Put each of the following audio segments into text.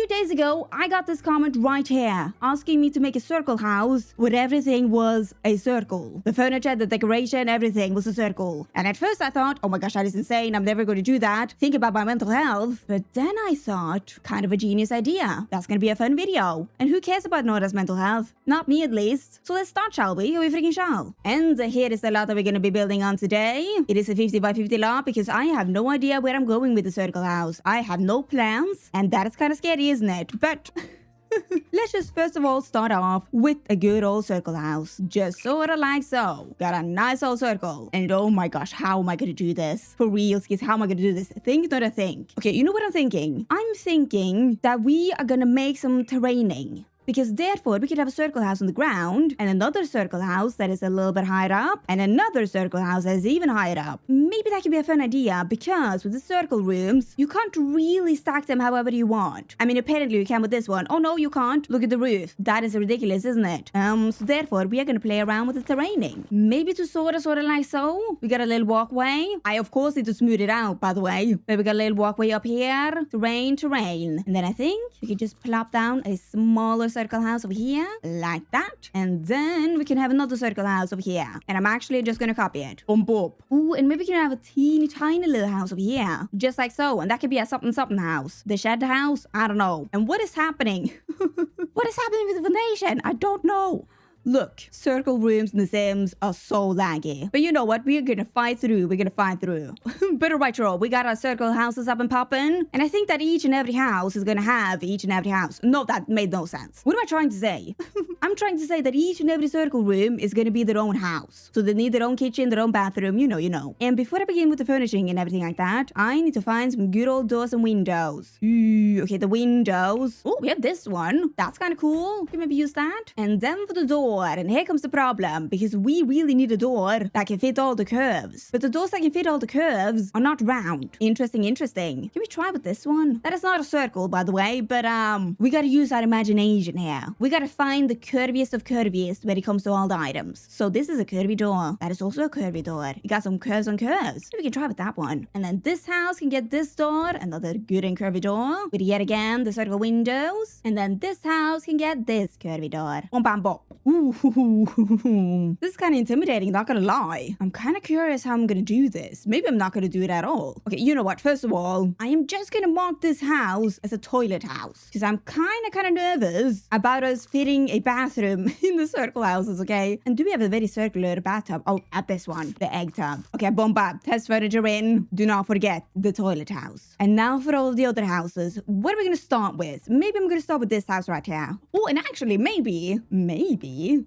days ago, I got this comment right here asking me to make a circle house where everything was a circle. The furniture, the decoration, everything was a circle. And at first I thought, oh my gosh, that is insane. I'm never going to do that. Think about my mental health. But then I thought, kind of a genius idea. That's going to be a fun video. And who cares about Nora's mental health? Not me at least. So let's start, shall we? We freaking shall. And here is the lot that we're going to be building on today. It is a 50 by 50 lot because I have no idea where I'm going with the circle house. I have no plans. And that is kind of scary, isn't it? But let's just first of all start off with a good old circle house. Just sort of like so. Got a nice old circle. And oh my gosh, how am I going to do this? For real, skis, how am I going to do this? Think, not a think. Okay, you know what I'm thinking? I'm thinking that we are going to make some terraining. Because therefore, we could have a circle house on the ground, and another circle house that is a little bit higher up, and another circle house that is even higher up. Maybe that could be a fun idea, because with the circle rooms, you can't really stack them however you want. I mean, apparently you can with this one. Oh no, you can't. Look at the roof. That is ridiculous, isn't it? So therefore, we are going to play around with the terraining. Maybe to sort of like so. We got a little walkway. I, of course, need to smooth it out, by the way. But we got a little walkway up here. Terrain. And then I think we could just plop down a smaller circle house over here, like that. And then we can have another circle house over here. And I'm actually just gonna copy it. Boom, boom. Ooh, and maybe we can have a teeny tiny little house over here. Just like so. And that could be a something house. The shed house? I don't know. And what is happening? What is happening with the foundation? I don't know. Look, circle rooms in The Sims are so laggy. But you know what? We're gonna fight through. But alright, y'all, we got our circle houses up and popping. And I think that each and every house is gonna have each and every house. No, that made no sense. What am I trying to say? I'm trying to say that each and every circle room is gonna be their own house. So they need their own kitchen, their own bathroom, you know. And before I begin with the furnishing and everything like that, I need to find some good old doors and windows. Ooh, okay, the windows. Oh, we have this one. That's kind of cool. Can maybe use that. And then for the door. And here comes the problem, because we really need a door that can fit all the curves. But the doors that can fit all the curves are not round. Interesting. Can we try with this one? That is not a circle, by the way, but we gotta use our imagination here. We gotta find the curviest of curviest when it comes to all the items. So this is a curvy door. That is also a curvy door. You got some curves on curves. Maybe we can try with that one. And then this house can get this door, another good and curvy door, with yet again the circle windows. And then this house can get this curvy door. Bom, bam, bom. Ooh, this is kind of intimidating, not gonna lie. I'm kind of curious how I'm gonna do this. Maybe I'm not gonna do it at all. Okay, you know what? First of all, I am just gonna mark this house as a toilet house, because I'm kind of nervous about us fitting a bathroom in the circle houses, okay? And do we have a very circular bathtub? Oh, at this one, the egg tub. Okay, boom, bam. Test furniture in. Do not forget the toilet house. And now for all of the other houses, what are we gonna start with? Maybe I'm gonna start with this house right here. Oh, and actually, maybe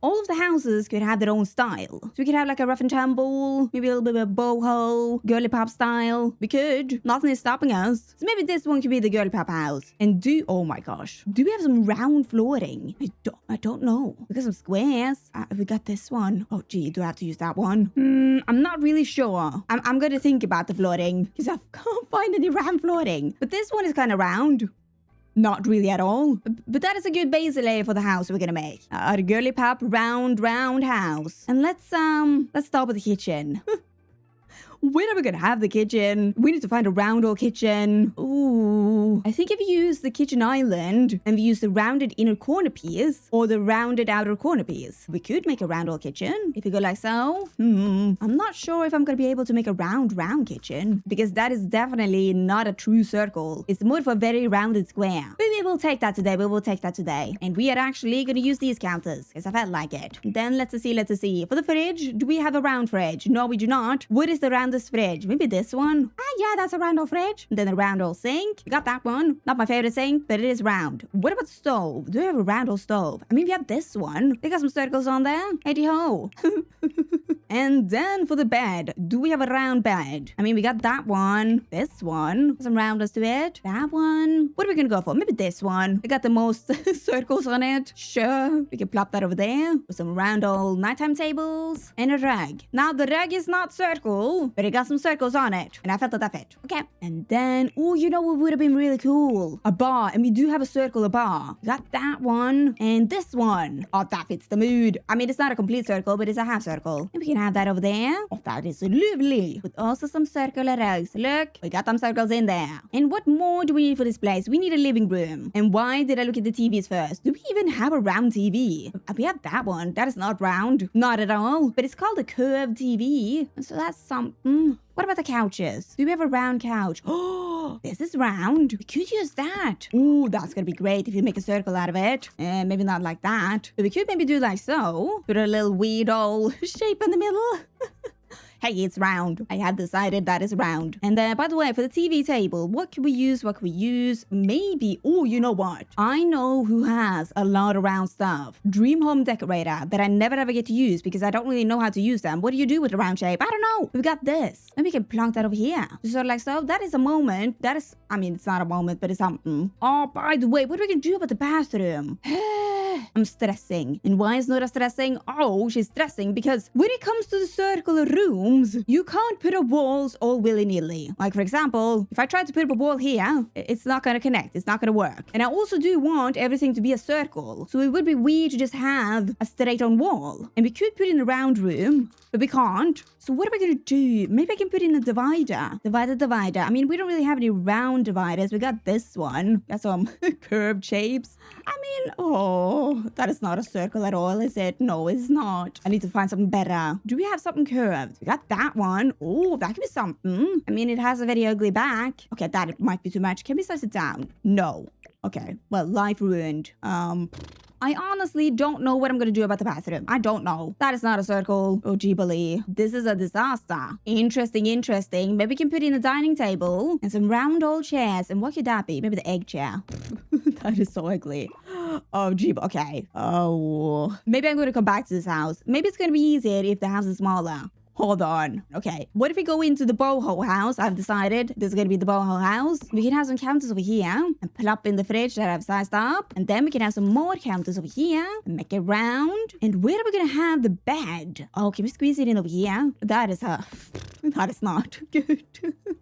all of the houses could have their own style. So we could have like a rough and tumble, maybe a little bit of a boho, girly pop style. We could. Nothing is stopping us. So maybe this one could be the girly pop house. And oh my gosh, do we have some round flooring? I don't know. We got some squares. We got this one. Oh gee, do I have to use that one? I'm not really sure. I'm going to think about the flooring, because I can't find any round flooring. But this one is kind of round. Not really at all. But that is a good base layer for the house we're gonna make. A girly pop round house. And let's start with the kitchen. When are we gonna have the kitchen? We need to find a round old kitchen. Ooh. I think if you use the kitchen island and we use the rounded inner corner piece or the rounded outer corner piece, we could make a round old kitchen. If we go like so. I'm not sure if I'm gonna be able to make a round kitchen, because that is definitely not a true circle. It's more of a very rounded square. But we will take that today. And we are actually gonna use these counters, because I felt like it. Then let's see. For the fridge, do we have a round fridge? No, we do not. What is the roundest fridge? Maybe this one? Yeah, that's a round old fridge. And then a round old sink. We got that one. Not my favorite sink, but it is round. What about stove? Do we have a round old stove? I mean, we have this one. They got some circles on there. Hey ho. And then for the bed, do we have a round bed? I mean, we got that one. This one. Some roundness to it. That one. What are we gonna go for? Maybe this one. We got the most circles on it. Sure. We can plop that over there. With some round old nighttime tables. And a rug. Now, the rug is not circle, but it got some circles on it. And I felt that fit. Okay. And then, oh, you know what would have been really cool? A bar. And we do have a circle, a bar. We got that one. And this one. Oh, that fits the mood. I mean, it's not a complete circle, but it's a half circle. And we can have that over there. Oh, that is lovely. With also some circular rows. Look, we got some circles in there. And what more do we need for this place? We need a living room. And why did I look at the TVs first? Do we even have a round TV? We have that one. That is not round. Not at all. But it's called a curved TV. So that's something. What about the couches? Do we have a round couch? Oh, this is round. We could use that. Ooh, that's gonna be great if you make a circle out of it. Maybe not like that. But we could maybe do like so. Put a little weird old shape in the middle. Hey, it's round. I have decided that is round. And by the way, for the TV table, what can we use? What can we use? Maybe, oh, you know what? I know who has a lot of round stuff. Dream Home Decorator that I never ever get to use because I don't really know how to use them. What do you do with the round shape? I don't know. We got this. Maybe we can plonk that over here. Sort of like so. That is a moment. That is, I mean, it's not a moment, but it's something. Oh, by the way, what are we gonna do about the bathroom? I'm stressing. And why is Nora stressing? Oh, she's stressing because when it comes to the circular rooms, you can't put up walls all willy-nilly. Like, for example, if I try to put up a wall here, it's not going to connect. It's not going to work. And I also do want everything to be a circle. So it would be weird to just have a straight-on wall. And we could put in a round room, but we can't. So what are we going to do? Maybe I can put in a divider. Divider. I mean, we don't really have any round dividers. We got this one. Got some curved shapes. I mean, oh, that is not a circle at all, is it? No, it's not. I need to find something better. Do we have something curved? We got that one. Oh, that could be something. I mean, it has a very ugly back. Okay, that might be too much. Can we size it down? No. Okay, well, life ruined. I honestly don't know what I'm gonna do about the bathroom. I don't know. That is not a circle. Oh, Ghibli. This is a disaster. Interesting. Maybe we can put in a dining table and some round old chairs. And what could that be? Maybe the egg chair. That is so ugly. Oh, Ghibli. Okay. Oh. Maybe I'm gonna come back to this house. Maybe it's gonna be easier if the house is smaller. Hold on. Okay. What if we go into the boho house? I've decided this is going to be the boho house. We can have some counters over here and plop in the fridge that I've sized up. And then we can have some more counters over here and make it round. And where are we going to have the bed? Oh, can we squeeze it in over here? That is not good.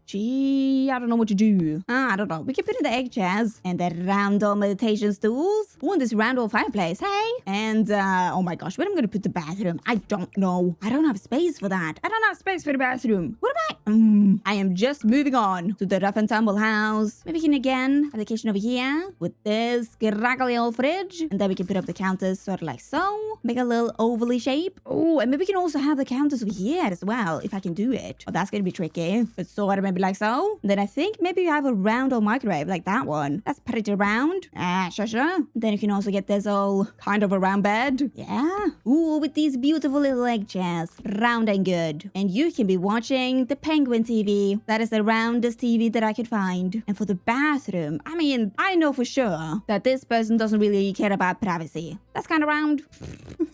Gee, I don't know what to do. I don't know. We can put in the egg chairs and the round old meditation stools. Oh, and this round old fireplace. Hey. And, oh my gosh, where am I going to put the bathroom? I don't know. I don't have space for that. I don't have space for the bathroom. What am I am just moving on to the rough and tumble house. Maybe we can again have the kitchen over here with this scraggly old fridge. And then we can put up the counters sort of like so. Make a little ovally shape. Oh, and maybe we can also have the counters over here as well, if I can do it. Oh, that's going to be tricky. But sort of maybe like so. And then I think maybe we have a round old microwave like that one. That's pretty round. Sure. Then you can also get this old kind of a round bed. Yeah. Ooh, with these beautiful little egg chairs. Round and good. And you can be watching the Penguin TV. That is the roundest TV that I could find. And for the bathroom, I mean, I know for sure that this person doesn't really care about privacy. That's kind of round.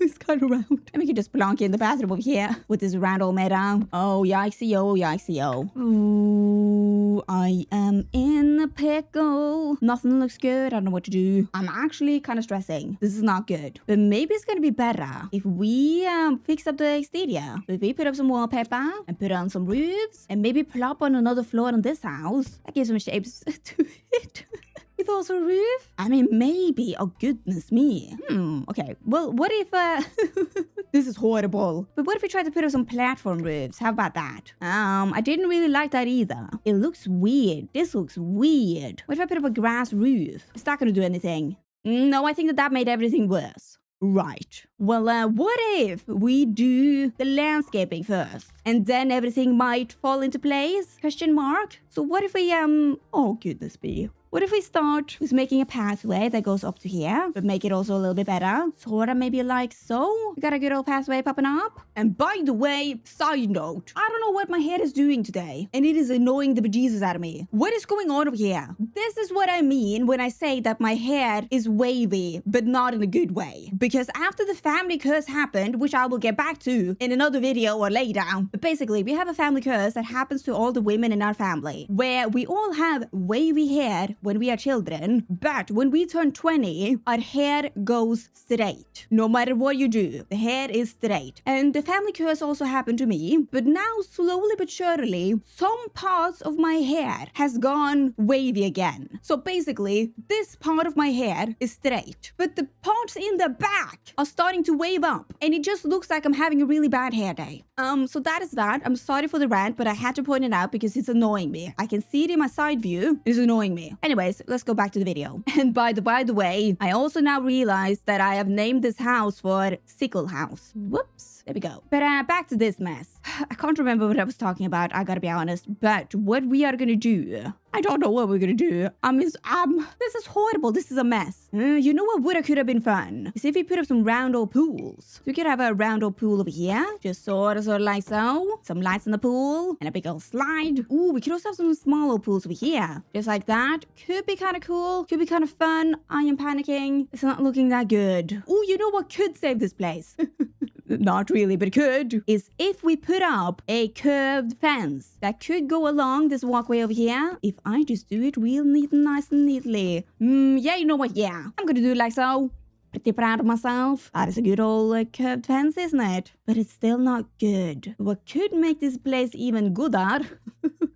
It's kind of round. And we can just plonk in the bathroom over here with this round old metal. Oh, yikesy-o. Ooh, I am in a pickle. Nothing looks good. I don't know what to do. I'm actually kind of stressing. This is not good. But maybe it's going to be better if we fix up the exterior. If we put up some wallpaper and put on some roofs and maybe plop on another floor in this house. That gives some shapes to it. With also a roof? I mean, maybe. Oh, goodness me. Okay. Well, what if, this is horrible. But what if we try to put up some platform roofs? How about that? I didn't really like that either. It looks weird. This looks weird. What if I put up a grass roof? It's not gonna do anything. No, I think that made everything worse. Right. Well, what if we do the landscaping first? And then everything might fall into place? Question mark. So what if we, oh, goodness me. What if we start with making a pathway that goes up to here, but make it also a little bit better? Sort of maybe like so. We got a good old pathway popping up. And by the way, side note, I don't know what my hair is doing today, and it is annoying the bejesus out of me. What is going on over here? This is what I mean when I say that my hair is wavy, but not in a good way. Because after the family curse happened, which I will get back to in another video or later, but basically we have a family curse that happens to all the women in our family, where we all have wavy hair when we are children, but when we turn 20, our hair goes straight. No matter what you do, the hair is straight. And the family curse also happened to me, but now slowly but surely, some parts of my hair has gone wavy again. So basically, this part of my hair is straight, but the parts in the back are starting to wave up, and it just looks like I'm having a really bad hair day. So that is that. I'm sorry for the rant, but I had to point it out because it's annoying me. I can see it in my side view. It's annoying me. Anyways, let's go back to the video. And by the way, I also now realized that I have named this house for Sickle House. Whoops. There we go. But back to this mess. I can't remember what I was talking about, I gotta be honest. But what we are gonna do, I don't know what we're gonna do. This is horrible. This is a mess. You know what would have could have been fun? Is if we put up some round old pools. So we could have a round old pool over here. Just sort of like so. Some lights in the pool. And a big old slide. Ooh, we could also have some small old pools over here. Just like that. Could be kind of cool. Could be kind of fun. I am panicking. It's not looking that good. Ooh, you know what could save this place? Not really, but it could, is if we put up a curved fence that could go along this walkway over here. If I just do it real neat and nice and neatly. Yeah, you know what? Yeah, I'm gonna do it like so. Pretty proud of myself. That is a good old curved fence, isn't it? But it's still not good. What could make this place even gooder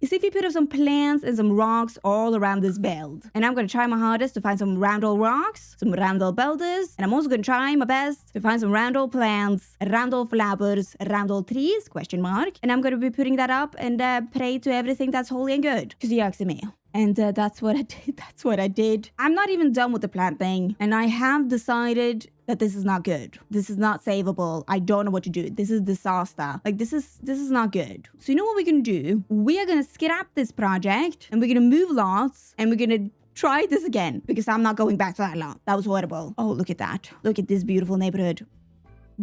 is if you put up some plants and some rocks all around this build. And I'm gonna try my hardest to find some round old rocks, some round old boulders, and I'm also gonna try my best to find some round old plants, round old flowers, round old trees, question mark. And I'm gonna be putting that up and pray to everything that's holy and good. Because you're asking me. And that's what I did. That's what I did. I'm not even done with the plant thing. And I have decided that this is not good. This is not savable. I don't know what to do. This is disaster. Like, this is not good. So you know what we're gonna do? We are gonna scrap this project and we're gonna move lots and we're gonna try this again because I'm not going back to that lot. That was horrible. Oh, look at that. Look at this beautiful neighborhood.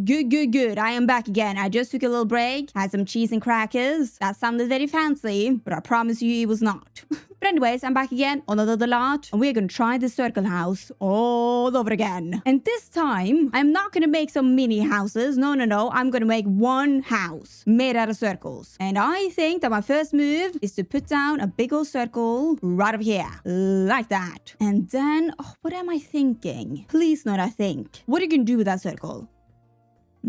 Good. I am back again. I just took a little break, had some cheese and crackers. That sounded very fancy, but I promise you it was not. But anyways, I'm back again on another lot, and we're gonna try the circle house all over again. And this time, I'm not gonna make some mini houses. No. I'm gonna make one house made out of circles. And I think that my first move is to put down a big old circle right over here. Like that. And then, what am I thinking? Please not I think. What are you gonna do with that circle?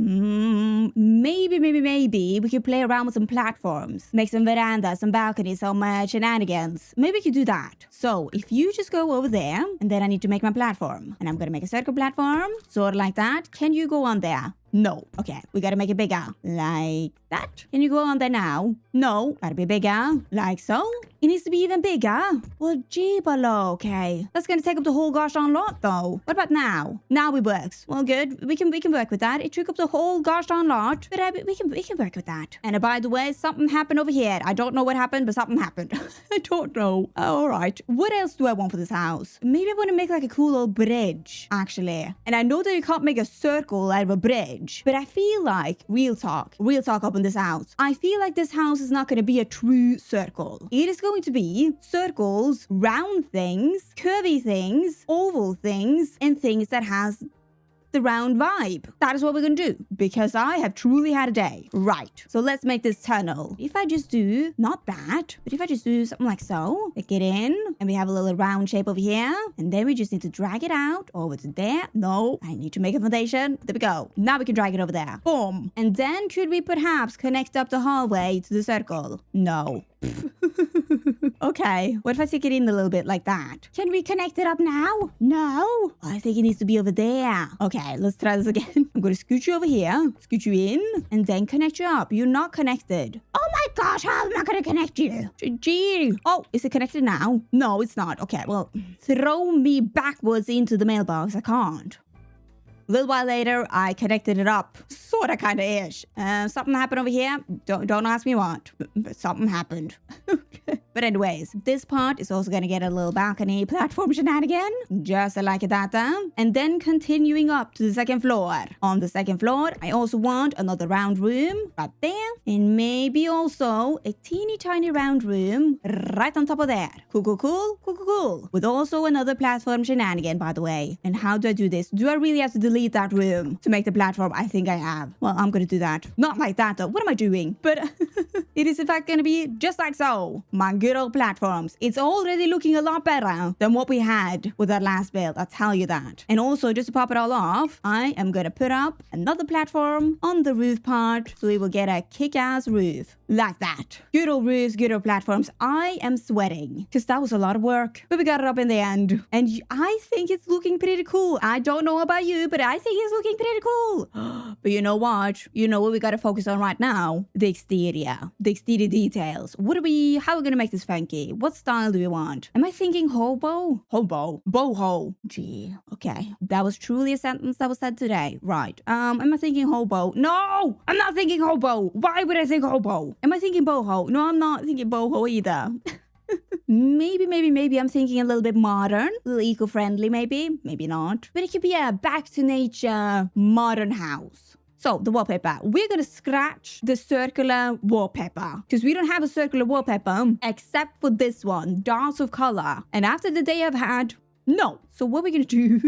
Maybe we could play around with some platforms, make some verandas, some balconies, some shenanigans. Maybe we could do that. So if you just go over there, and then I need to make my platform, and I'm gonna make a circle platform, sort of like that. Can you go on there? No. Okay, we gotta make it bigger. Like that. Can you go on there now? No. Gotta be bigger. Like so. It needs to be even bigger. Well, gee, okay. That's gonna take up the whole gosh darn lot, though. What about now? Now it works. Well, good. We can work with that. It took up the whole gosh darn lot, but we can work with that. And by the way, something happened over here. I don't know what happened, but something happened. I don't know. All right. What else do I want for this house? Maybe I want to make like a cool old bridge, actually. And I know that you can't make a circle out of a bridge, but I feel like, real talk up in this house, I feel like this house is not going to be a true circle. It is going to be circles, round things, curvy things, oval things, and things that has the round vibe. That is what we're gonna do because I have truly had a day. Right. So let's make this tunnel. If I just do, not that, but if I just do something like so, like get in, and we have a little round shape over here, and then we just need to drag it out over to there. No, I need to make a foundation. There we go. Now we can drag it over there. Boom. And then could we perhaps connect up the hallway to the circle? No. Okay, what if I stick it in a little bit like that? Can we connect it up now? No. I think it needs to be over there. Okay, let's try this again. I'm gonna scoot you over here, scoot you in, and then connect you up. You're not connected. Oh my gosh, how am I gonna connect you? Gee. Oh, is it connected now? No, it's not. Okay, well, throw me backwards into the mailbox. I can't. A little while later, I connected it up. Sorta, kinda ish. Something happened over here. Don't ask me what, but something happened. But anyways, this part is also gonna get a little balcony platform shenanigan, just like that. And then continuing up to the second floor. On the second floor, I also want another round room right there, and maybe also a teeny tiny round room right on top of there. Cool. With also another platform shenanigan, by the way. And how do I do this? Do I really have to delete delete that room to make the platform. I think I have. Well, I'm gonna do that. Not like that though. What am I doing? But it is in fact gonna be just like so. My good old platforms. It's already looking a lot better than what we had with that last build. I'll tell you that. And also, just to pop it all off, I am gonna put up another platform on the roof part, so we will get a kick-ass roof. Like that. Good old roofs, good old platforms. I am sweating because that was a lot of work, but we got it up in the end. And I think it's looking pretty cool. I don't know about you, but I think it's looking pretty cool. But you know what? You know what we got to focus on right now? The exterior details. How are we gonna make this funky? What style do we want? Am I thinking hobo? Boho. Gee, okay. That was truly a sentence that was said today. Right. Am I thinking hobo? No, I'm not thinking hobo. Why would I think hobo? Am I thinking boho? No, I'm not thinking boho either. Maybe I'm thinking a little bit modern, a little eco-friendly, maybe not. But it could be a back to nature modern house. So the wallpaper, we're gonna scratch the circular wallpaper because we don't have a circular wallpaper except for this one, darts of color. And after the day I've had, no. So what are we gonna do?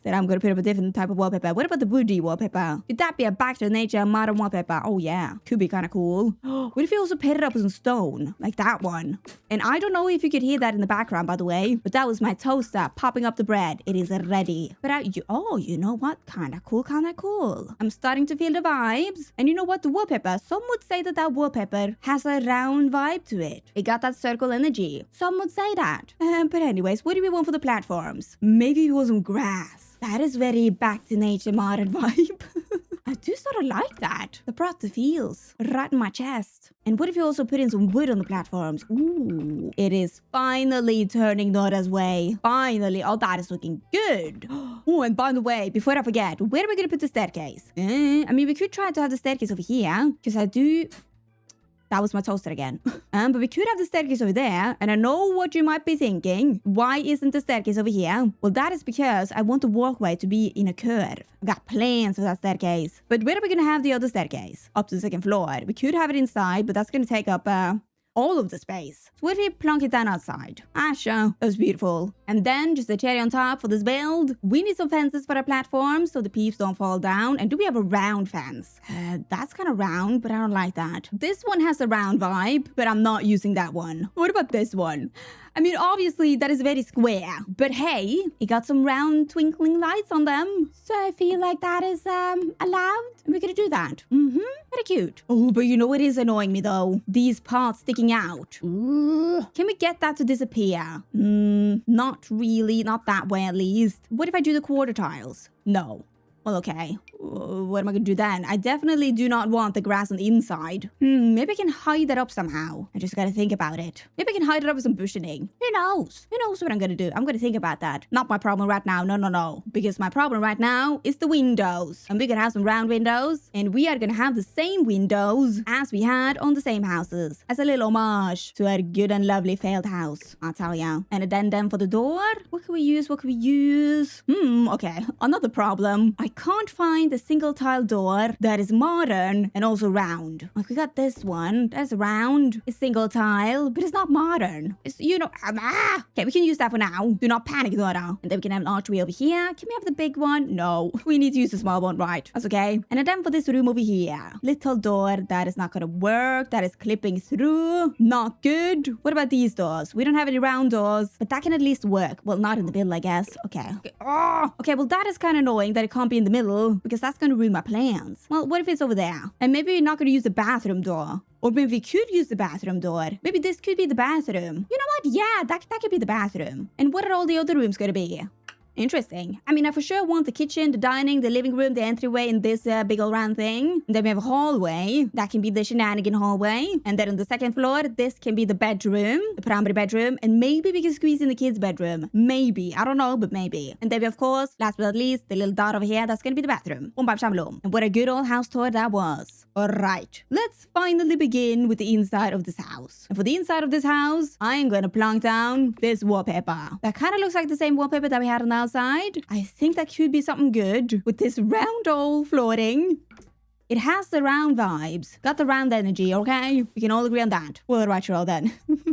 Then I'm gonna put up a different type of wallpaper. What about the woody wallpaper? Could that be a back to nature modern wallpaper? Oh yeah, could be kind of cool. What if we also painted it up with some stone, like that one? And I don't know if you could hear that in the background, by the way, but that was my toaster popping up the bread. It is ready. But you know what? Kind of cool. I'm starting to feel the vibes. And you know what? The wallpaper. Some would say that wallpaper has a round vibe to it. It got that circle energy. Some would say that. But anyways, what do we want for the platforms? Maybe we want some grass. That is very back to nature modern vibe. I do sort of like that. The brought the feels right in my chest. And what if you also put in some wood on the platforms? Ooh, it is finally turning Nora's way. Finally. Oh, that is looking good. Oh, and by the way, before I forget, where are we going to put the staircase? I mean, we could try to have the staircase over here because I do... That was my toaster again. But we could have the staircase over there. And I know what you might be thinking. Why isn't the staircase over here? Well, that is because I want the walkway to be in a curve. I got plans for that staircase. But where are we going to have the other staircase? Up to the second floor. We could have it inside, but that's going to take up all of the space. So what if we plunk it down outside? Ah, sure. That was beautiful. And then just a cherry on top for this build. We need some fences for our platforms so the peeps don't fall down. And do we have a round fence? That's kind of round, but I don't like that. This one has a round vibe, but I'm not using that one. What about this one? I mean, obviously, that is very square. But hey, it got some round twinkling lights on them. So I feel like that is allowed. And we're gonna do that. Very cute. Oh, but you know what is annoying me though? These parts sticking out. Ooh. Can we get that to disappear? Not really. Not that way, at least. What if I do the quarter tiles? No. Well, okay. What am I gonna do then? I definitely do not want the grass on the inside. Maybe I can hide that up somehow. I just gotta think about it. Maybe I can hide it up with some bushing. Who knows? Who knows what I'm gonna do? I'm gonna think about that. Not my problem right now. No. Because my problem right now is the windows. And we're gonna have some round windows. And we are gonna have the same windows as we had on the same houses. As a little homage to our good and lovely failed house, I'll tell ya. And a then for the door. What can we use? Okay. Another problem. I can't find a single tile door that is modern and also round. Like we got this one that's round, it's single tile, but it's not modern. It's, you know, okay, we can use that for now. Do not panic, Nora. And then we can have an archway over here. Can we have the big one? No, we need to use the small one, right? That's okay. And then for this room over here, little door that is not gonna work, that is clipping through, not good. What about these doors? We don't have any round doors, but that can at least work. Well, not in the middle, I guess. Okay. Okay, well that is kind of annoying that it can't be in the middle because that's going to ruin my plans. Well, what if it's over there? And maybe we're not going to use the bathroom door. Or maybe we could use the bathroom door. Maybe this could be the bathroom. You know what? Yeah, that could be the bathroom. And what are all the other rooms going to be? Interesting. I mean, I for sure want the kitchen, the dining, the living room, the entryway in this big old round thing. And then we have a hallway. That can be the shenanigan hallway. And then on the second floor, this can be the bedroom, the primary bedroom. And maybe we can squeeze in the kids' bedroom. Maybe. I don't know, but maybe. And then we, of course, last but not least, the little dot over here, that's going to be the bathroom. And what a good old house tour that was. All right. Let's finally begin with the inside of this house. And for the inside of this house, I am going to plonk down this wallpaper. That kind of looks like the same wallpaper that we had on the outside. I think that could be something good with this round old flooring. It has the round vibes. Got the round energy, okay? We can all agree on that. Well, right, all then.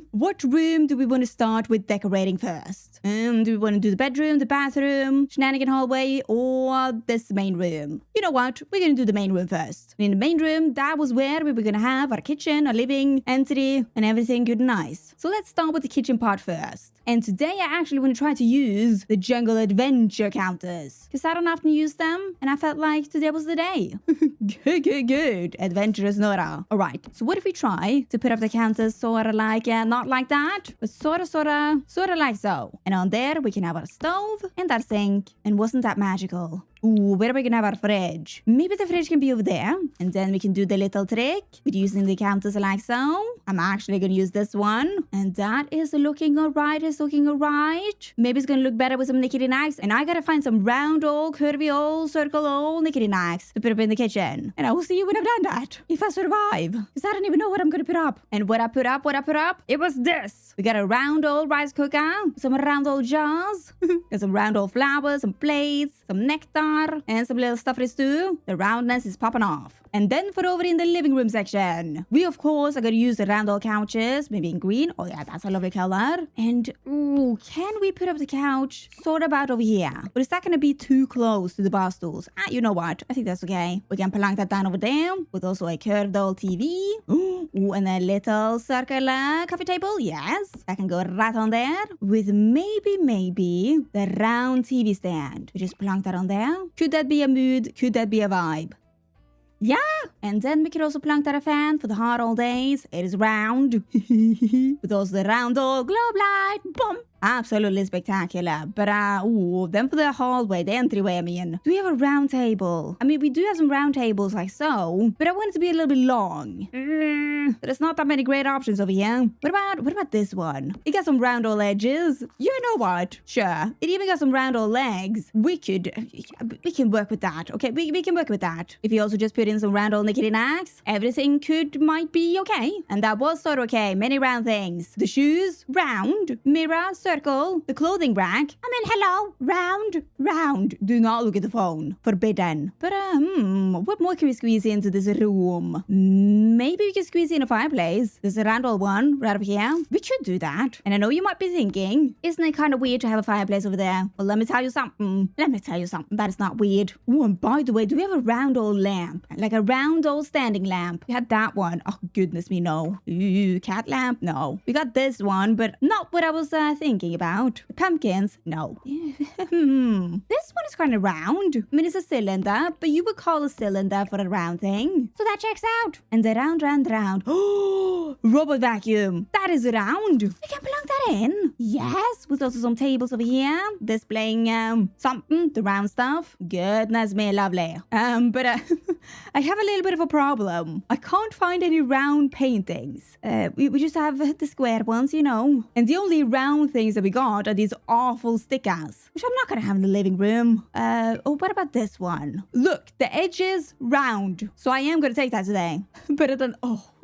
What room do we want to start with decorating first? Do we want to do the bedroom, the bathroom, shenanigan hallway, or this main room? You know what? We're going to do the main room first. In the main room, that was where we were going to have our kitchen, our living entity, and everything good and nice. So let's start with the kitchen part first. And today I actually want to try to use the jungle adventure counters, because I don't often use them, and I felt like today was the day. Good. Adventurous Nora. Alright, so what if we try to put up the counters sort of like, not like that, but sort of like so. And on there, we can have our stove and our sink. And wasn't that magical? Ooh, where are we gonna have our fridge? Maybe the fridge can be over there. And then we can do the little trick with using the counters like so. I'm actually gonna use this one. And that is looking alright, Maybe it's gonna look better with some knickety knacks. And I gotta find some round old, curvy old, circle old knickety knacks to put up in the kitchen. And I will see you when I've done that. If I survive. Because I don't even know what I'm gonna put up. And what I put up, it was this. We got a round old rice cooker, some round old jars, and some round old flowers, some plates, some nectar, and some little stuff for this too. The roundness is popping off. And then for over in the living room section, we of course are going to use the round old couches, maybe in green. Oh yeah, that's a lovely color. And ooh, can we put up the couch sort of about over here? But is that going to be too close to the bar stools? You know what? I think that's okay. We can plonk that down over there with also a curved old TV. Ooh, and a little circular coffee table. Yes, that can go right on there with maybe the round TV stand. We just plonk that on there. Could that be a mood? Could that be a vibe? Yeah, and then we could also plonk that a fan for the hot old days. It is round. With also the round old globe light. Boom. Absolutely spectacular. But then for the hallway, the entryway, I mean. Do we have a round table? I mean, we do have some round tables like so, but I want it to be a little bit long. There's not that many great options over here. What about this one? It got some round old edges. You know what? Sure. It even got some round old legs. We can work with that. Okay, we can work with that. If you also just put in some round old knickety knacks, everything might be okay. And that was sort of okay. Many round things. The shoes, round. Mirror, circle. The clothing rack. I mean, hello. Round. Do not look at the phone. Forbidden. But, what more can we squeeze into this room? Maybe we can squeeze in a fireplace. There's a round old one right up here. We should do that. And I know you might be thinking, isn't it kind of weird to have a fireplace over there? Well, let me tell you something. That is not weird. Oh, and by the way, do we have a round old lamp? Like a round old standing lamp. We had that one. Oh, goodness me, no. Ooh, cat lamp? No. We got this one, but not what I was thinking about. The pumpkins? No. This one is kind of round. I mean, it's a cylinder, but you would call a cylinder for a round thing. So that checks out. And the round. Oh, robot vacuum. That is round. We can plug that in. Yes, with also some tables over here displaying something, the round stuff. Goodness me, lovely. But I have a little bit of a problem. I can't find any round paintings. We just have the square ones, you know. And the only round things that we got are these awful stickers, which I'm not gonna have in the living room. Oh, what about this one? Look, the edges round. So I am gonna take that today. But then,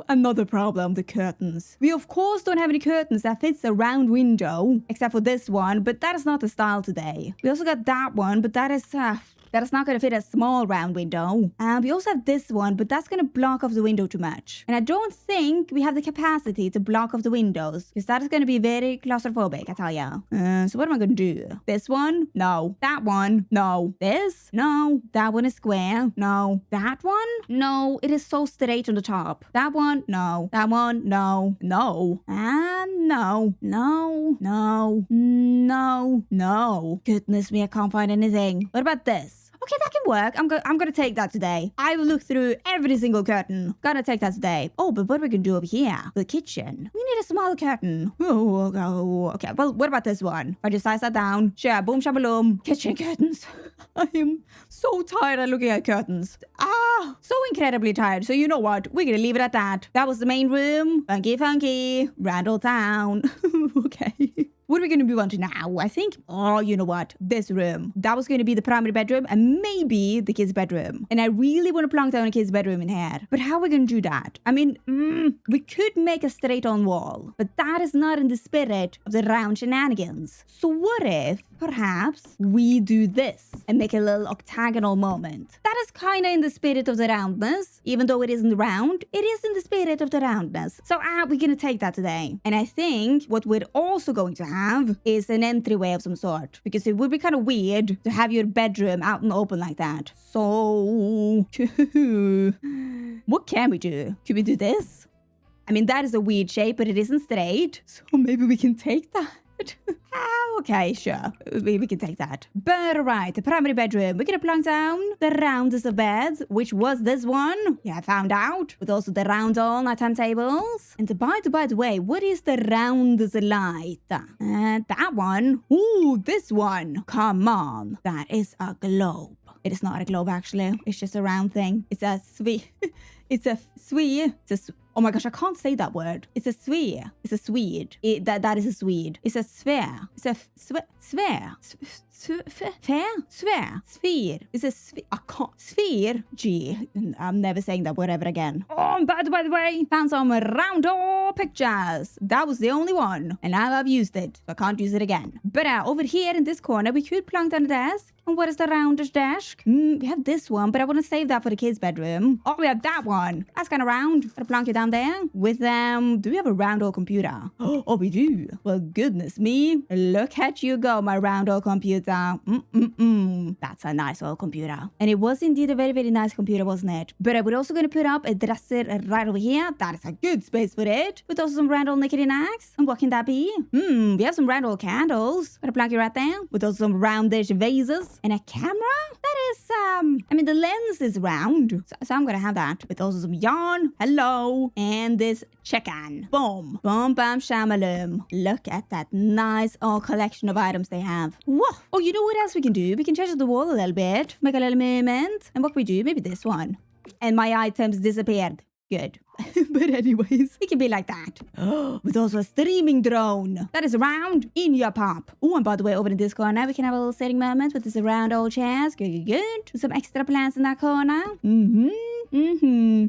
another problem, the curtains. We of course don't have any curtains that fits a round window, except for this one, but that is not the style today. We also got that one, but that is not going to fit a small round window. And we also have this one, but that's going to block off the window too much. And I don't think we have the capacity to block off the windows, because that is going to be very claustrophobic, I tell ya. So what am I going to do? This one? No. That one? No. This? No. That one is square? No. That one? No. It is so straight on the top. That one? No. That one? No. No. And no. No. Goodness me, I can't find anything. What about this? Okay, that can work. I'm gonna take that today. I will look through every single curtain. Gonna take that today. Oh, but what are we gonna do over here? The kitchen. We need a small curtain. Oh, okay. Well, what about this one? I just size that down. Sure, boom, shabaloom. Kitchen curtains. I am so tired of looking at curtains. So incredibly tired. So you know what? We're gonna leave it at that. That was the main room. Funky. Randall Town. Okay. What are we going to move on to now? I think, oh, you know what? This room. That was going to be the primary bedroom and maybe the kids' bedroom. And I really want to plonk down a kid's bedroom in here. But how are we going to do that? I mean, we could make a straight on wall, but that is not in the spirit of the round shenanigans. So what if perhaps we do this and make a little octagonal moment? That is kind of in the spirit of the roundness. Even though it isn't round, it is in the spirit of the roundness. So we're going to take that today. And I think what we're also going to have is an entryway of some sort. Because it would be kind of weird to have your bedroom out in the open like that. So what can we do? Can we do this? I mean, that is a weird shape, but it isn't straight. So maybe we can take that. Okay, sure. We can take that. But alright, the primary bedroom. We're gonna plonk down the roundest of beds, which was this one. Yeah, I found out. With also the round all nighttime tables. And by the way, what is the roundest light? That one. Ooh, this one. Come on. That is a globe. It is not a globe, actually. It's just a round thing. It's a sphere. It's a sphere. Oh my gosh, I can't say that word. It's a sphere. It's a Swede. That is a Swede. It's a sphere. It's a sphere. Sphere. It's a sphere. I can't. Sphere. Gee, I'm never saying that word ever again. Oh, and by the way, found some round door pictures. That was the only one. And now I've used it, so I can't use it again. But over here in this corner, we could plonk down a desk. And what is the roundish desk? We have this one, but I want to save that for the kids' bedroom. Oh, we have that one. That's kind of round. Gotta plonk it down there. With do we have a round old computer? Oh, we do. Well, goodness me. Look at you go, my round old computer. That's a nice old computer. And it was indeed a very, very nice computer, wasn't it? But we're also going to put up a dresser right over here. That is a good space for it. With also some round old knickety knacks. And what can that be? We have some round old candles. Gotta plonk it right there. With also some roundish vases. And a camera? That is, I mean, the lens is round. So I'm gonna have that. With also some yarn. Hello. And this chicken. Boom. Boom, bam, shamalum. Look at that nice old collection of items they have. Whoa. Oh, you know what else we can do? We can change the wall a little bit. Make a little movement. And what can we do? Maybe this one. And my items disappeared. Good. But anyways, it can be like that. With also a streaming drone. That is round in your pop. Oh, and by the way, over in this corner, we can have a little sitting moment with this round old chairs. Good. With some extra plants in that corner.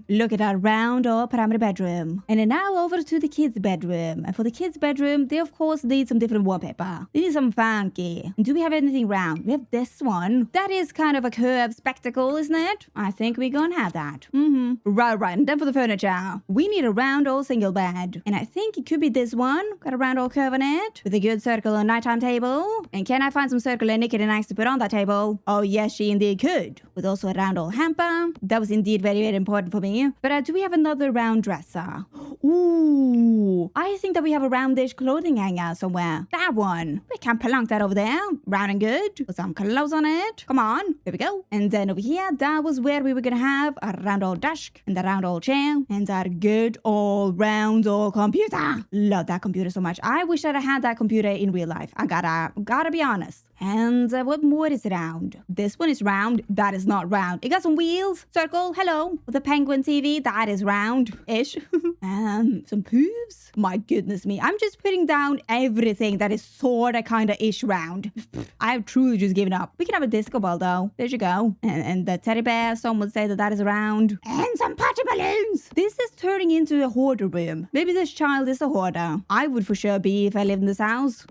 Look at our round old primary bedroom. And then now over to the kids' bedroom. And for the kids' bedroom, they of course need some different wallpaper. They need some funky. And do we have anything round? We have this one. That is kind of a curved spectacle, isn't it? I think we're gonna have that. Right. And then for the furniture, we need a round old single bed. And I think it could be this one. Got a round old curve on it. With a good circular nighttime table. And can I find some circular knickety knacks to put on that table? Oh yes, she indeed could. With also a round old hamper. That was indeed very, very important for me. But do we have another round dresser? Ooh. I think that we have a roundish clothing hanger somewhere. That one. We can plonk that over there. Round and good. With some clothes on it. Come on. Here we go. And then over here, that was where we were gonna have a round old desk. And a round old chair. And our good old round old computer. Love that computer so much. I wish that I had that computer in real life. I gotta be honest. And what more is round? This one is round. That is not round. It got some wheels. Circle. Hello. With a penguin TV. That is round-ish. Some hooves. My goodness me. I'm just putting down everything that is sorta kinda ish round. I've truly just given up. We can have a disco ball though. There you go. And the teddy bear. Some would say that is round. And some party balloons. This is turning into a hoarder room. Maybe this child is a hoarder. I would for sure be if I lived in this house.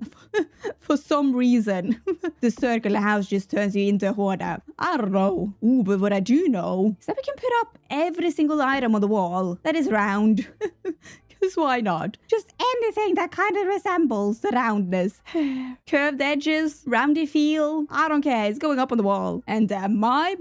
For some reason. The circular house just turns you into a hoarder. I don't know. Ooh, but what I do know is that we can put up every single item on the wall that is round. Because why not? Just anything that kind of resembles the roundness. Curved edges, roundy feel. I don't care. It's going up on the wall. And my,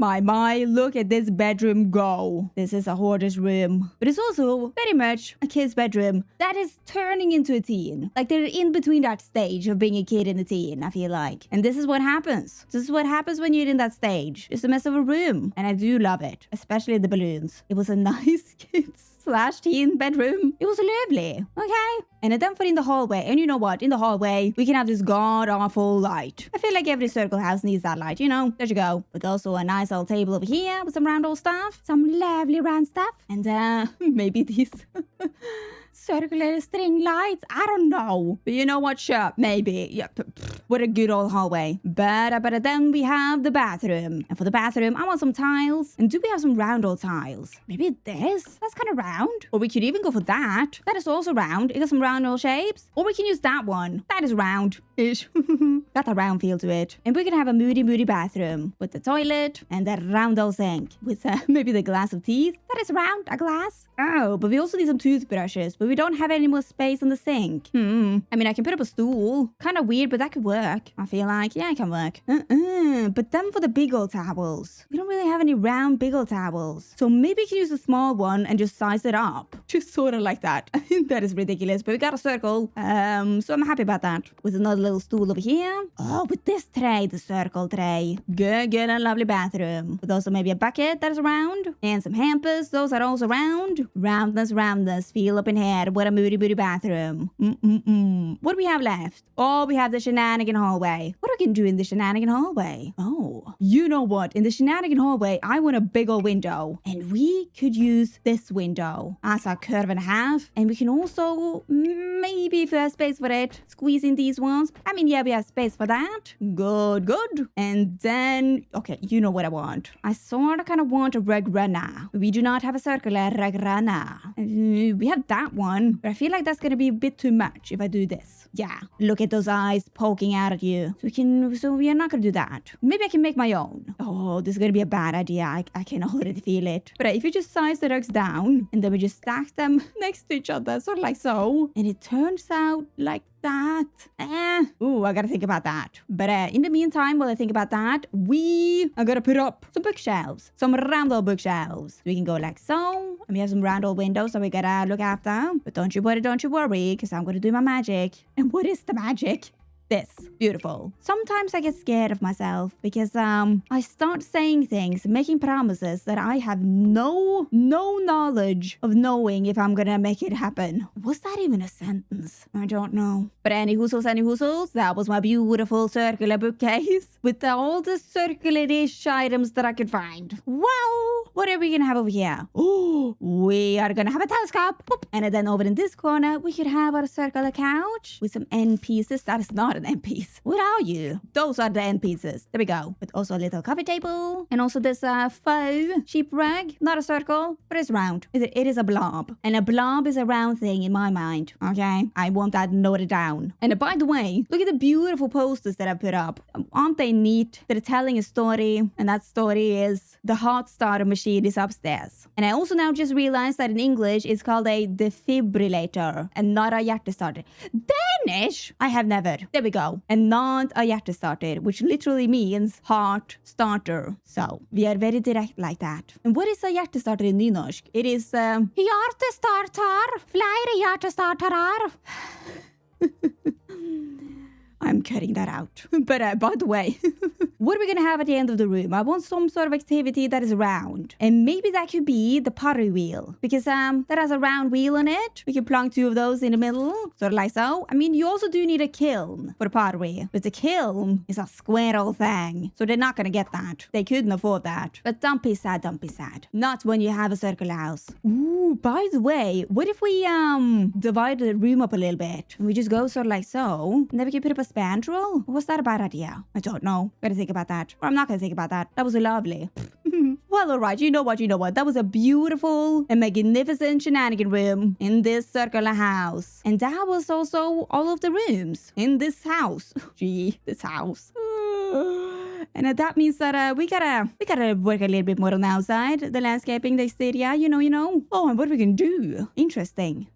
look at this bedroom go. This is a hoarder's room. But it's also very much a kid's bedroom that is turning into a teen. Like they're in between that stage of being a kid and a teen, I feel like. And this is what happens. This is what happens when you're in that stage. It's a mess of a room. And I do love it. Especially the balloons. It was a nice kids/teen bedroom. It was lovely. Okay. And then for in the hallway. And you know what? In the hallway, we can have this god-awful light. I feel like every circle house needs that light, you know? There you go. With also a nice old table over here with some round old stuff. Some lovely round stuff. And maybe these Circular string lights? I don't know. But you know what? Sure, maybe. Yeah, what a good old hallway. But then we have the bathroom. And for the bathroom, I want some tiles. And do we have some round old tiles? Maybe this? That's kind of round. Or we could even go for that. That is also round. It got some round old shapes. Or we can use that one. That is round-ish. Got a round feel to it. And we can have a moody bathroom with the toilet and that round old sink with maybe the glass of teeth. That is round, a glass. Oh, but we also need some toothbrushes, but we don't have any more space on the sink. I mean, I can put up a stool. Kind of weird, but that could work. I feel like, yeah, it can work. But then for the big old towels, we don't really have any round big old towels. So maybe we can use a small one and just size it up. Just sort of like that. That is ridiculous, but we got a circle. So I'm happy about that. With another little stool over here. Oh, with this tray, the circle tray. Good and lovely bathroom. With also maybe a bucket that is round. And some hampers, those are also round. Roundness, feel up in here. What a moody bathroom. What do we have left? Oh, we have the shenanigan hallway. What we can do in the shenanigan hallway? Oh, you know what? In the shenanigan hallway, I want a big old window. And we could use this window as a curve and a half. And we can also, maybe if we have space for it, squeeze in these ones. I mean, yeah, we have space for that. Good. And then, okay, you know what I want. I sort of kind of want a rug runner. We do not have a circular rug runner. We have that one, but I feel like that's going to be a bit too much if I do this. Yeah, look at those eyes poking out at you. So we are not going to do that. Maybe I can make my own. Oh, this is going to be a bad idea. I can already feel it. But if you just size the rugs down and then we just stack them next to each other, sort of like so, and it turns out like that. Ooh, I gotta think about that. But in the meantime, while I think about that, we are gonna put up some bookshelves. Some round old bookshelves. We can go like so. And we have some round old windows that we gotta look after. But don't you worry, because I'm gonna do my magic. And what is the magic? This. Beautiful. Sometimes I get scared of myself because I start saying things, making promises that I have no knowledge of knowing if I'm gonna make it happen. Was that even a sentence? I don't know. But any hoozles, that was my beautiful circular bookcase with all the circular-ish items that I could find. Wow! What are we gonna have over here? Oh, we are gonna have a telescope. Boop. And then over in this corner, we could have our circular couch with some end pieces. That is not an end piece. What are you? Those are the end pieces. There we go. With also a little coffee table. And also this faux sheep rug. Not a circle, but it's round. It is a blob. And a blob is a round thing in my mind. Okay? I want that noted down. And by the way, look at the beautiful posters that I put up. Aren't they neat? They're telling a story. And that story is the heart starter machine is upstairs. And I also now just realized that in English it's called a defibrillator and not a hjärtestarter. Danish? I have never. There we go. And not a hjärtestarter, which literally means heart starter. So we are very direct like that. And what is a hjärtestarter in nynorsk? It is hjärtestarter. Flera hjärtestartarar. I'm cutting that out. But by the way, what are we going to have at the end of the room? I want some sort of activity that is round. And maybe that could be the pottery wheel. Because that has a round wheel on it. We can plonk two of those in the middle. Sort of like so. I mean, you also do need a kiln for the pottery. But the kiln is a square old thing. So they're not going to get that. They couldn't afford that. But don't be sad. Not when you have a circular house. Ooh, by the way, what if we divide the room up a little bit? And we just go sort of like so. And then we can put up a spandrel? Was that a bad idea? I don't know. Gotta think about that. Or I'm not gonna think about that. That was lovely. Well, alright, you know what? That was a beautiful and magnificent shenanigan room in this circular house. And that was also all of the rooms in this house. Gee, this house. And that means that we gotta work a little bit more on the outside, the landscaping, the exterior, you know. Oh, and what we can do? Interesting.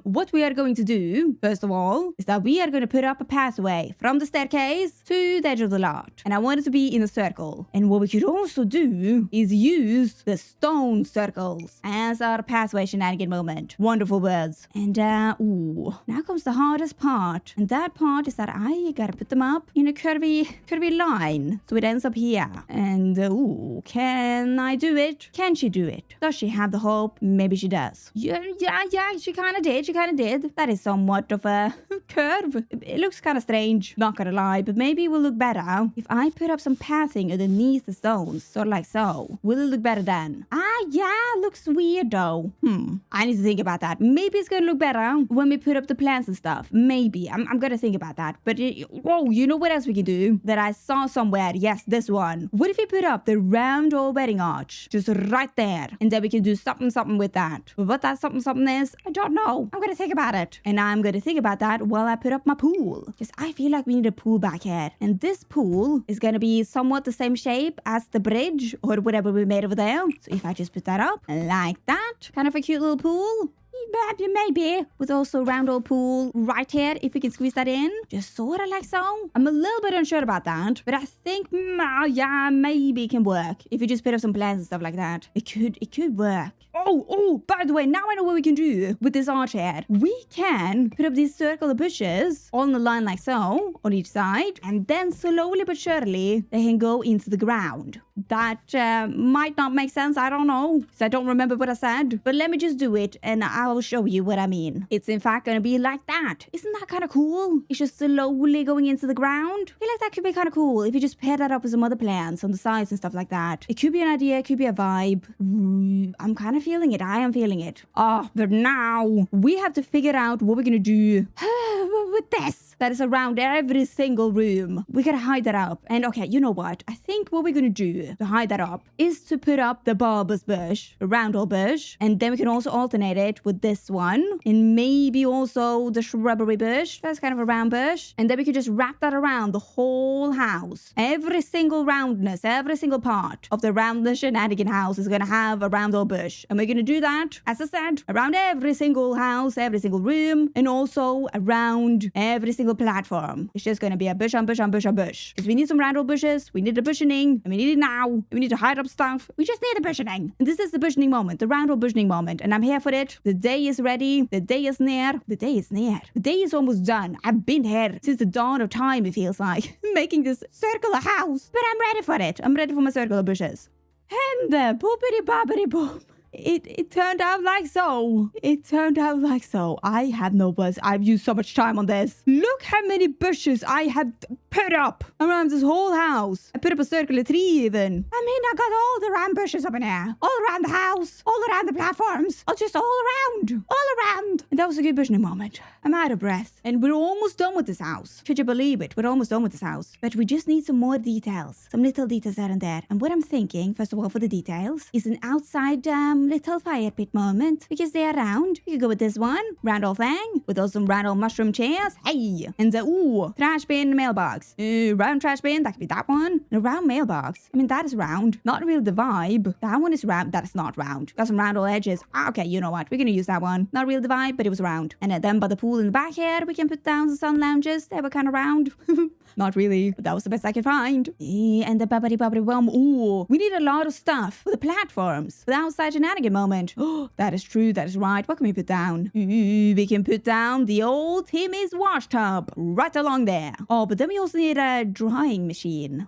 What we are going to do, first of all, is that we are going to put up a pathway from the staircase to the edge of the lot. And I want it to be in a circle. And what we could also do is use the stone circles as our pathway shenanigan moment. Wonderful words. And, ooh, now comes the hardest part. And that part is that I gotta put them up in a curvy line. So it ends up here. And, ooh, can I do it? Can she do it? Does she have the hope? Maybe she does. Yeah, she kind of did. That is somewhat of a curve. It looks kind of strange, not gonna lie, but maybe it will look better if I put up some pathing underneath the stones, sort of like so. Will it look better then? Yeah, looks weird though. I need to think about that. Maybe it's gonna look better when we put up the plants and stuff. Maybe. I'm gonna think about that. But, whoa, you know what else we can do? That I saw somewhere. Yes, this one. What if we put up the round old wedding arch? Just right there. And then we can do something with that. But what that something is, I don't know. I'm gonna think about it. And I'm gonna think about that while I put up my pool. Because I feel like we need a pool back here. And this pool is gonna be somewhat the same shape as the bridge or whatever we made over there. So if I just put that up like that, kind of a cute little pool. Maybe. With also a round old pool right here, if we can squeeze that in. Just sort of like so. I'm a little bit unsure about that. But I think, yeah, maybe it can work. If you just put up some plants and stuff like that. It could work. Oh, by the way, now I know what we can do with this arch here. We can put up these circular bushes on the line like so, on each side. And then slowly but surely, they can go into the ground. That might not make sense. I don't know. Because I don't remember what I said. But let me just do it and I'll show you what I mean. It's in fact going to be like that. Isn't that kind of cool? It's just slowly going into the ground. I feel like that could be kind of cool if you just pair that up with some other plants on the sides and stuff like that. It could be an idea. It could be a vibe. I'm kind of feeling it. I am feeling it. But now we have to figure out what we're going to do with this. That is around every single room. We gotta hide that up. And okay, you know what? I think what we're gonna do to hide that up is to put up the bulbous bush, a round old bush. And then we can also alternate it with this one. And maybe also the shrubbery bush. That's kind of a round bush. And then we could just wrap that around the whole house. Every single roundness, every single part of the roundness shenanigan house is gonna have a round old bush. And we're gonna do that, as I said, around every single house, every single room, and also around every single platform. It's just gonna be a bush on bush on bush on bush. Because we need some round old bushes, we need the bushioning, and we need it now. We need to hide up stuff. We just need the bushioning. And this is the bushioning moment, the round old bushioning moment. And I'm here for it. The day is ready. The day is near. The day is near. The day is almost done. I've been here since the dawn of time, it feels like. Making this circular house. But I'm ready for it. I'm ready for my circular bushes. And the poopity boppity boop. It turned out like so. It turned out like so. I have no buzz. I've used so much time on this. Look how many bushes I have put up around this whole house. I put up a circular tree even. I mean, I got all the round bushes up in here. All around the house. All around the platforms. Just all around. All around. And that was a good bushioning moment. I'm out of breath. And we're almost done with this house. Could you believe it? We're almost done with this house. But we just need some more details. Some little details here and there. And what I'm thinking, first of all, for the details, is an outside, little fire pit moment. Because they're round. We could go with this one. Round old thing. With those some round old mushroom chairs. Hey! And the, trash bin mailbox. Round trash bin. That could be that one. And a round mailbox. I mean, that is round. Not really the vibe. That one is round. That is not round. Got some round old edges. Okay, you know what? We're gonna use that one. Not really the vibe, but it was round. And then by the pool in the back here, we can put down some sun lounges. They were kind of round. Not really, but that was the best I could find. And the bubbly bum. Ooh, we need a lot of stuff for the platforms. For the outside shenanigan moment. Oh, that is true. That is right. What can we put down? We can put down the old Timmy's wash tub right along there. Oh, but then we also need a drying machine.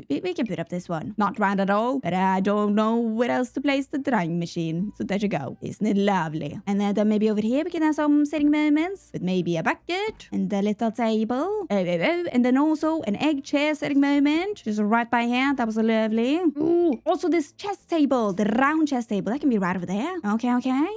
We can put up this one. Not round at all, but I don't know where else to place the drying machine. So there you go. Isn't it lovely? And then maybe over here we can have some sitting moments with maybe a bucket and a little table. And then also an egg chair sitting moment. Just right by here. That was lovely. Ooh, also this chess table, the round chess table. That can be right over there. Okay.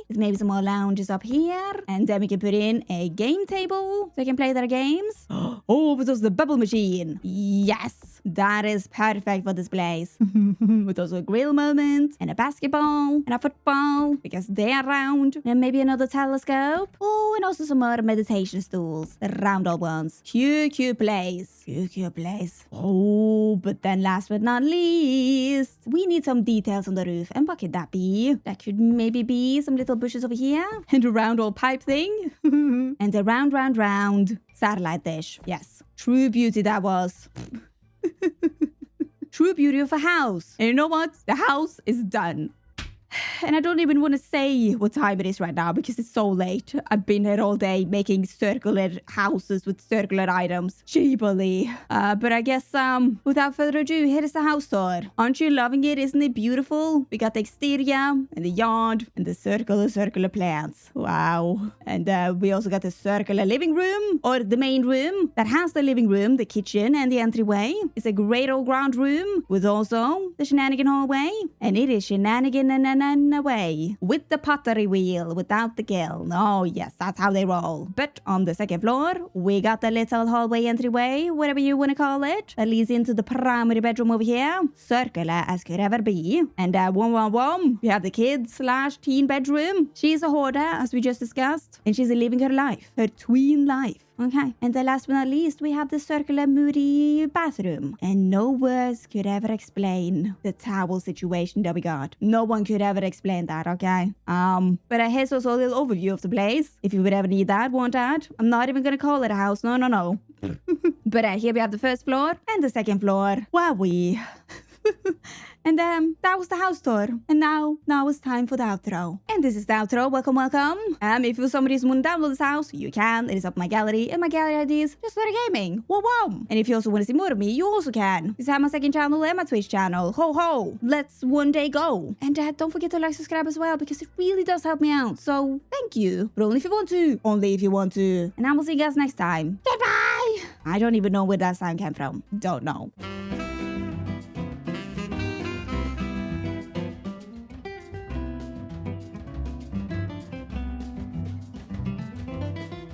With maybe some more lounges up here. And then we can put in a game table so they can play their games. Oh, but there's the bubble machine. Yes, that is perfect for this place. With also a grill moment and a basketball and a football because they're round. And maybe another telescope. Oh, and also some more meditation stools. The round old ones. Cute place. Cute place. Oh, but then last but not least, we need some details on the roof. And what could that be? That could maybe be some little bushes over here. And a round old pipe thing. And a round satellite dish. Yes. True beauty that was. True beauty of a house. And you know what? The house is done. And I don't even want to say what time it is right now because it's so late. I've been here all day making circular houses with circular items. Cheaply. But I guess, without further ado, here is the house tour. Aren't you loving it? Isn't it beautiful? We got the exterior and the yard and the circular plants. Wow. And we also got the circular living room, or the main room that has the living room, the kitchen, and the entryway. It's a great old ground room with also the shenanigan hallway. And it is shenanigan away with the pottery wheel without the kiln. Oh yes, that's how they roll. But on the second floor, we got the little hallway entryway, whatever you want to call it, that leads into the primary bedroom over here. Circular as could ever be. And we have the kid/teen bedroom. She's a hoarder, as we just discussed, and she's living her life, her tween life. Okay, and the last but not least, we have the circular moody bathroom. And no words could ever explain the towel situation that we got. No one could ever explain that, okay? But here's also a little overview of the place. If you would ever need that, want that. I'm not even gonna call it a house, no. But here we have the first floor and the second floor. Wowee. And that was the house tour. And now it's time for the outro. And this is the outro. Welcome. If for some reason want to download this house, you can. It is up my gallery. And my gallery ID is JustNoraGaming. Wow. And if you also want to see more of me, you also can. This is my second channel and my Twitch channel. Ho. Let's one day go. And don't forget to like, subscribe as well, because it really does help me out. So thank you. But only if you want to. Only if you want to. And I will see you guys next time. Goodbye. I don't even know where that sound came from. Don't know.